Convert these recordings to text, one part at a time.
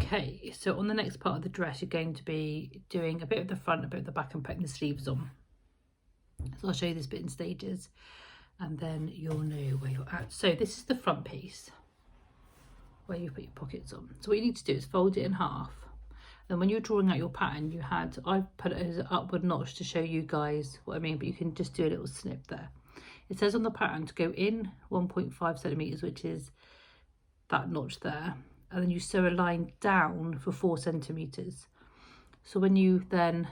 Okay, so on the next part of the dress, you're going to be doing a bit of the front, a bit of the back, and putting the sleeves on. So I'll show you this bit in stages, and then you'll know where you're at. So this is the front piece, where you put your pockets on. So what you need to do is fold it in half. And when you're drawing out your pattern, I've put it as an upward notch to show you guys what I mean, but you can just do a little snip there. It says on the pattern to go in 1.5 centimeters, which is that notch there, and then you sew a line down for 4 centimeters. So when you then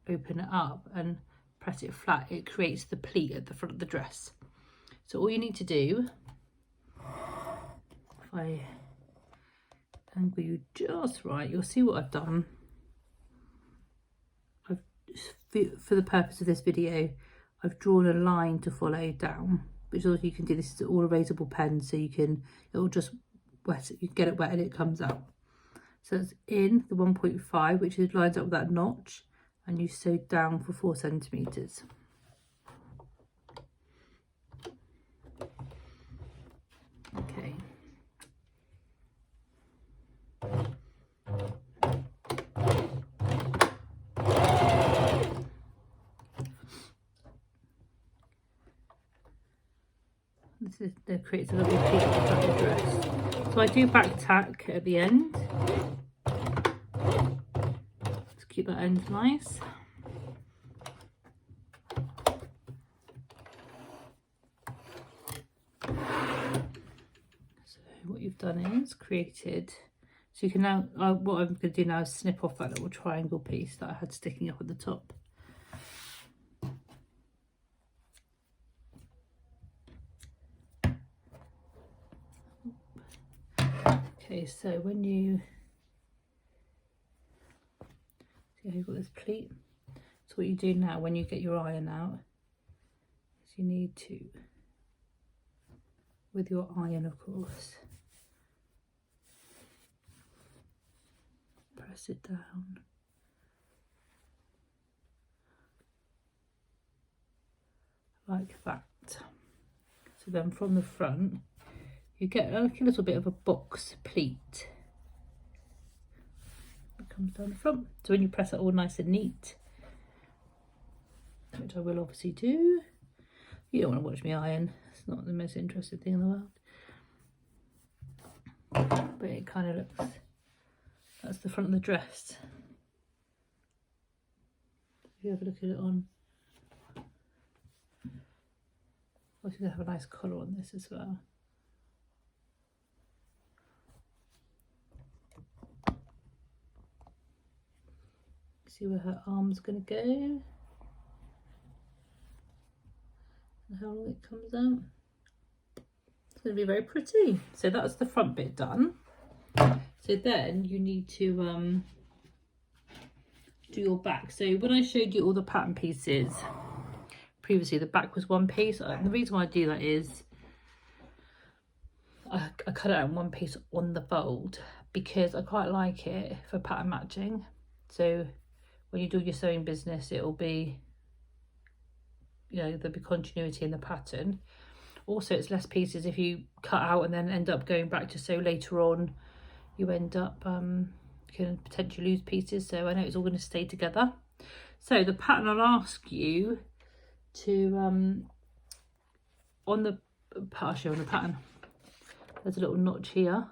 open it up and press it flat, it creates the pleat at the front of the dress. So all you need to do, if I angle you just right, you'll see what I've done. For the purpose of this video, I've drawn a line to follow down, which also you can do. This is all erasable pen, so it'll just wet it, you get it wet and it comes out. So it's in the 1.5, which is lines up with that notch, and you sew down for 4 centimeters. Okay. That creates a lovely pleat at the front of the dress. So I do back tack at the end to keep that end nice. So what you've done is created, so you can now, what I'm going to do now is snip off that little triangle piece that I had sticking up at the top. Okay, so when you see how you've got this pleat, so what you do now when you get your iron out is you need to, with your iron of course, press it down like that. So then from the front you get like a little bit of a box pleat that comes down the front. So when you press it all nice and neat, which I will obviously do, you don't want to watch me iron, it's not the most interesting thing in the world, but it kind of looks, that's the front of the dress. If you have a look at it on, obviously going to have a nice colour on this as well. See where her arm's going to go and how long it comes out. It's going to be very pretty. So that's the front bit done. So then you need to do your back. So when I showed you all the pattern pieces previously, the back was one piece. And the reason why I do that is I cut it out in one piece on the fold because I quite like it for pattern matching. So when you do your sewing business, it'll be, you know, there'll be continuity in the pattern. Also, it's less pieces. If you cut out and then end up going back to sew later on, you end up can potentially lose pieces. So I know it's all going to stay together. So the pattern, I'll ask you to I'll show you on the pattern. There's a little notch here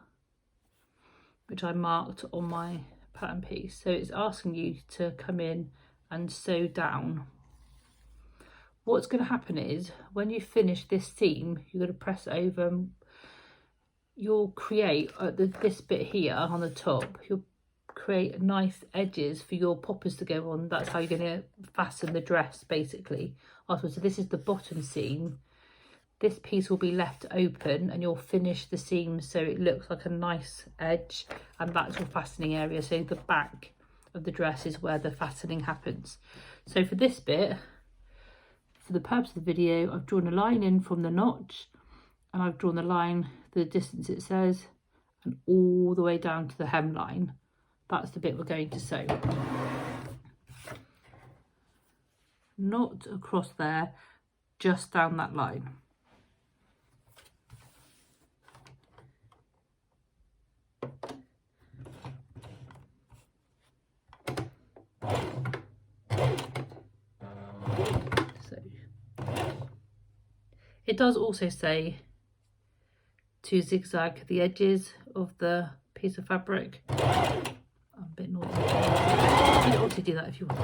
which I marked on my pattern piece. So it's asking you to come in and sew down. What's going to happen is when you finish this seam, you're going to press over. You'll create this bit here on the top, you'll create nice edges for your poppers to go on. That's how you're going to fasten the dress basically afterwards. So this is the bottom seam. This piece will be left open and you'll finish the seam so it looks like a nice edge, and that's your fastening area. So the back of the dress is where the fastening happens. So for this bit, for the purpose of the video, I've drawn a line in from the notch and I've drawn the line, the distance it says, and all the way down to the hemline. That's the bit we're going to sew. Not across there, just down that line. It does also say to zigzag the edges of the piece of fabric. I'm a bit naughty. You can also do that if you want.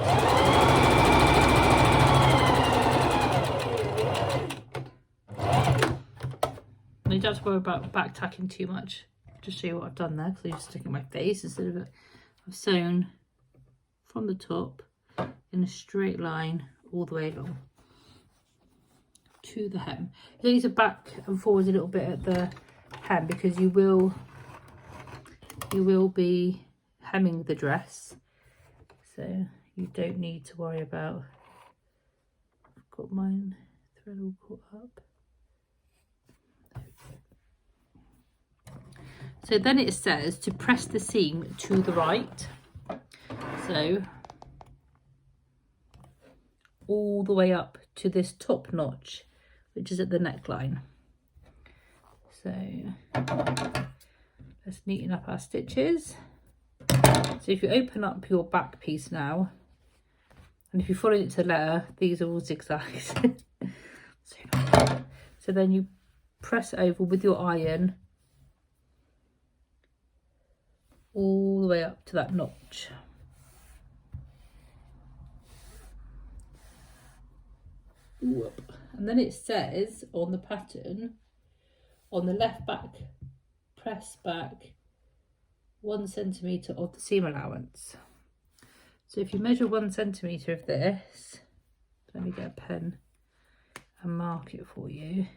And you don't have to worry about back tacking too much. Just show you what I've done there, because I'm just sticking my face instead of it. I've sewn from the top in a straight line all the way along to the hem. You need to back and forward a little bit at the hem, because you will be hemming the dress, so you don't need to worry about. I've got mine thread all caught up. So then it says to press the seam to the right, so all the way up to this top notch, which is at the neckline. So let's neaten up our stitches. So if you open up your back piece now, and if you follow it to the letter, these are all zigzags. So then you press it over with your iron all the way up to that notch. And then it says on the pattern, on the left back, press back 1 centimetre of the seam allowance. So if you measure 1 centimetre of this, let me get a pen and mark it for you.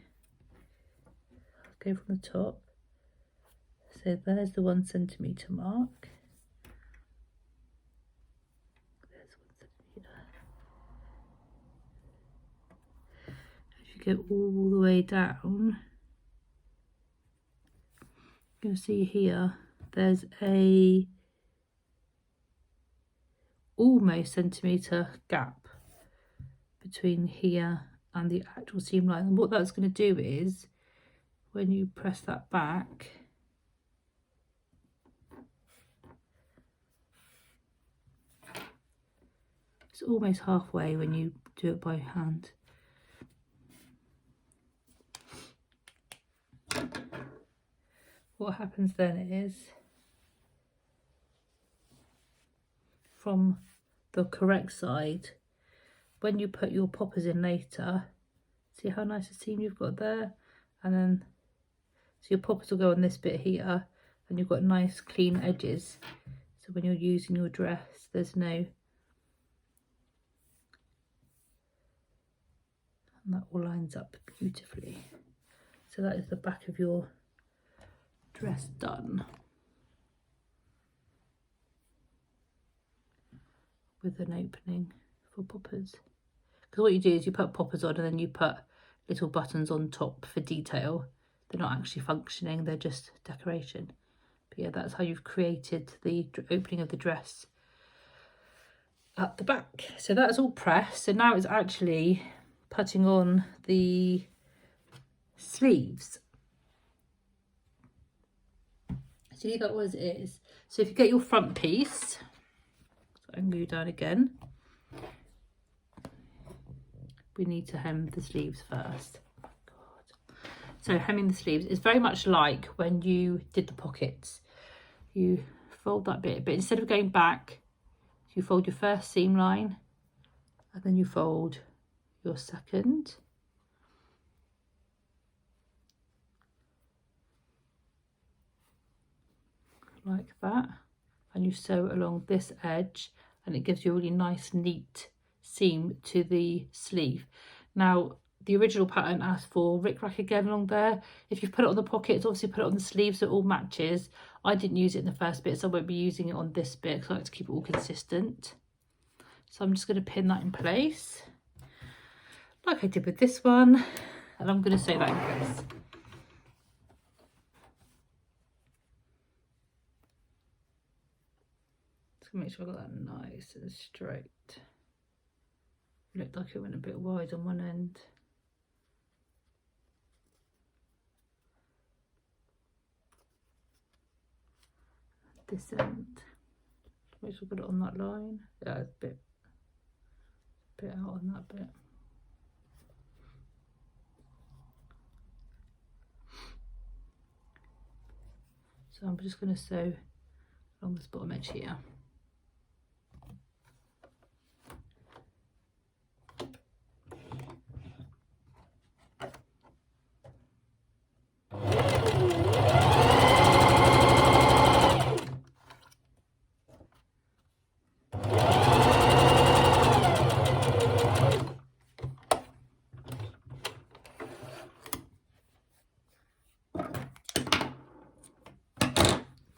Go from the top. So there's the 1 centimetre mark. There's 1 centimetre. If you go all the way down, you're going to see here, there's a almost centimetre gap between here and the actual seam line. And what that's going to do is, when you press that back, it's almost halfway when you do it by hand. What happens then is, from the correct side, when you put your poppers in later, see how nice a seam you've got there? And then, so your poppers will go on this bit here, and you've got nice clean edges. So when you're using your dress, there's no, and that all lines up beautifully. So that is the back of your dress done, with an opening for poppers. Because what you do is you put poppers on and then you put little buttons on top for detail. They're not actually functioning, they're just decoration. But yeah, that's how you've created the opening of the dress at the back. So that's all pressed. So now it's actually putting on the sleeves. So leave that as it is. So if you get your front piece, so I can go down again. We need to hem the sleeves first. Oh God. So hemming the sleeves is very much like when you did the pockets. You fold that bit, but instead of going back, you fold your first seam line, and then you fold your second. Like that, and you sew along this edge, and it gives you a really nice neat seam to the sleeve. Now the original pattern asked for rickrack again along there. If you put it on the pockets, obviously put it on the sleeve so it all matches. I didn't use it in the first bit, so I won't be using it on this bit because I like to keep it all consistent. So I'm just going to pin that in place like I did with this one, and I'm going to sew that in place. Make sure I got that nice and straight. Looked like it went a bit wide on one end. This end. Make sure I got it on that line. Yeah, it's a bit out on that bit. So I'm just going to sew along this bottom edge here.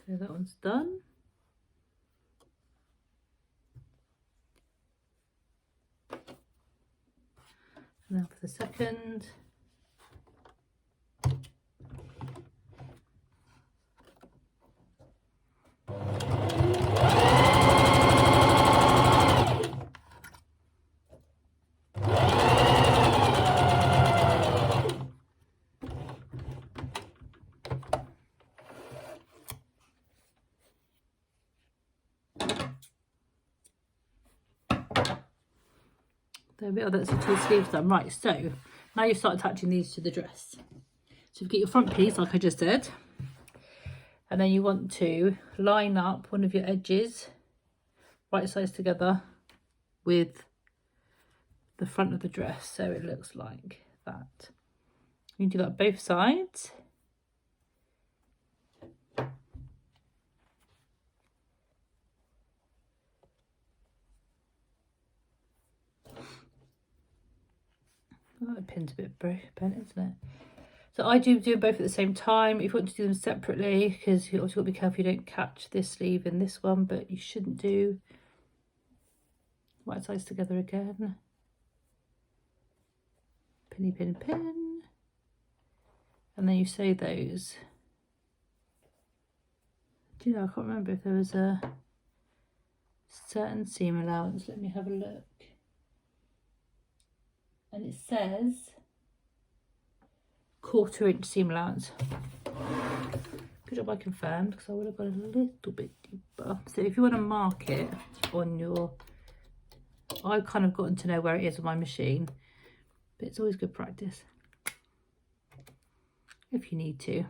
So that one's done. And now for the second. There we are, that's the 2 sleeves done. Right, so now you start attaching these to the dress. So you've got your front piece, like I just said, and then you want to line up one of your edges, right sides together, with the front of the dress, so it looks like that. You do that both sides. Oh, the pin's a bit bent, isn't it? So I do both at the same time. If you want to do them separately, because you also got to be careful you don't catch this sleeve in this one, but you shouldn't do. Right sides together again. Pinny, pin, pin. And then you sew those. Do you know, I can't remember if there was a certain seam allowance. Let me have a look. And it says 1/4 inch seam allowance. Good job I confirmed, because I would have gone a little bit deeper. So if you want to mark it on your, I've kind of gotten to know where it is on my machine, but it's always good practice if you need to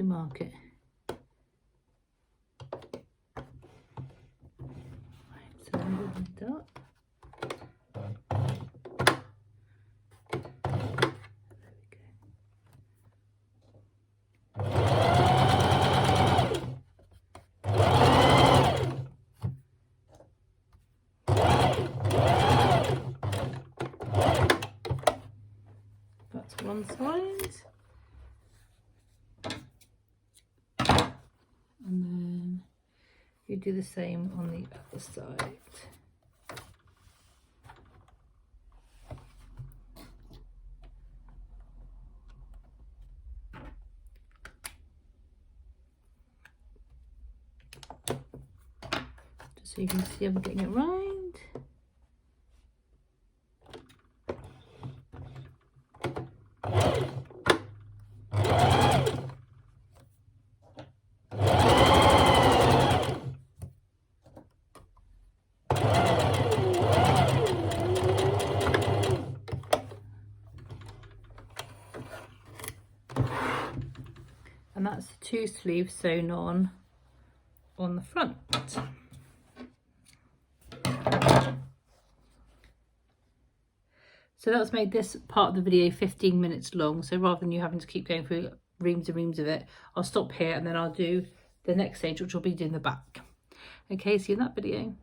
mark it. Right, so I'm moving it up. One side, and then you do the same on the other side. Just so you can see I'm getting it right. And that's the 2 sleeves sewn on the front. So that's made this part of the video 15 minutes long. So rather than you having to keep going through reams and reams of it, I'll stop here and then I'll do the next stage, which will be doing the back. Okay, see you in that video.